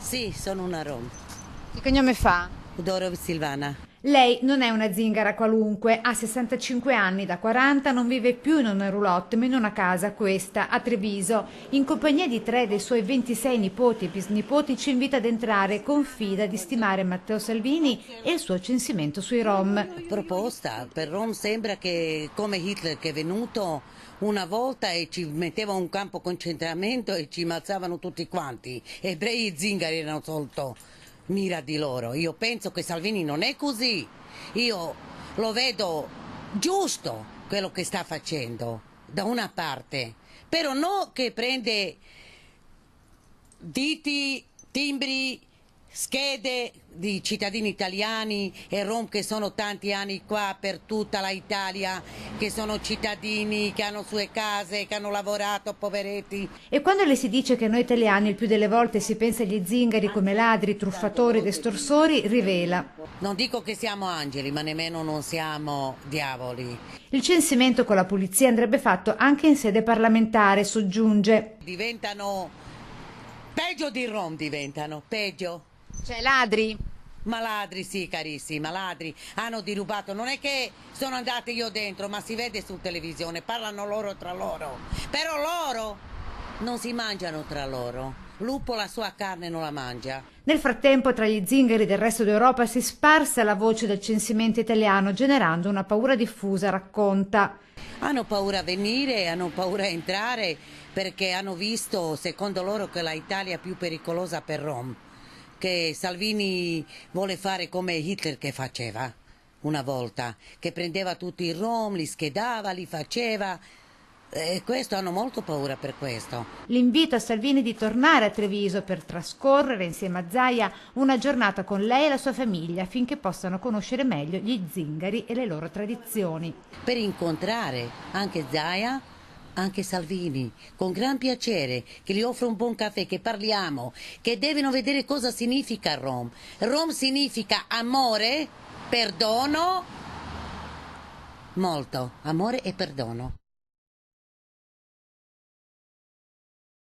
Sì, sono una rom. Che cognome fa? Doro Silvana. Lei non è una zingara qualunque, ha 65 anni da 40, non vive più in una roulotte ma in una casa, questa, a Treviso. In compagnia di 3 dei suoi 26 nipoti e bisnipoti ci invita ad entrare, confida di stimare Matteo Salvini e il suo censimento sui Rom. Proposta per Rom sembra che come Hitler che è venuto una volta e ci metteva un campo concentramento e ci ammazzavano tutti quanti. Ebrei e zingari erano sotto mira di loro. Io penso che Salvini non è così. Io lo vedo giusto quello che sta facendo da una parte, però no che prende diti, timbri, schede di cittadini italiani e rom che sono tanti anni qua per tutta l'Italia, che sono cittadini, che hanno sue case, che hanno lavorato, poveretti. E quando le si dice che noi italiani il più delle volte si pensa agli zingari come ladri, truffatori ed estorsori, rivela. Non dico che siamo angeli, ma nemmeno non siamo diavoli. Il censimento con la polizia andrebbe fatto anche in sede parlamentare, soggiunge. Diventano peggio di rom, diventano peggio. Cioè ladri? Ma ladri, sì, carissima, ladri, hanno derubato. Non è che sono andata io dentro, ma si vede su televisione, parlano loro tra loro. Però loro non si mangiano tra loro. Lupo la sua carne non la mangia. Nel frattempo, tra gli zingari del resto d'Europa si sparse la voce del censimento italiano, generando una paura diffusa, racconta. Hanno paura a venire, hanno paura a entrare, perché hanno visto, secondo loro, che l'Italia è più pericolosa per Rom. Che Salvini vuole fare come Hitler che faceva una volta, che prendeva tutti i rom, li schedava, li faceva, e questo hanno molto paura per questo. L'invito a Salvini di tornare a Treviso per trascorrere insieme a Zaia una giornata con lei e la sua famiglia affinché possano conoscere meglio gli zingari e le loro tradizioni. Per incontrare anche Zaia, anche Salvini, con gran piacere, che gli offro un buon caffè, che parliamo, che devono vedere cosa significa Rom. Rom significa amore, perdono, molto, amore e perdono.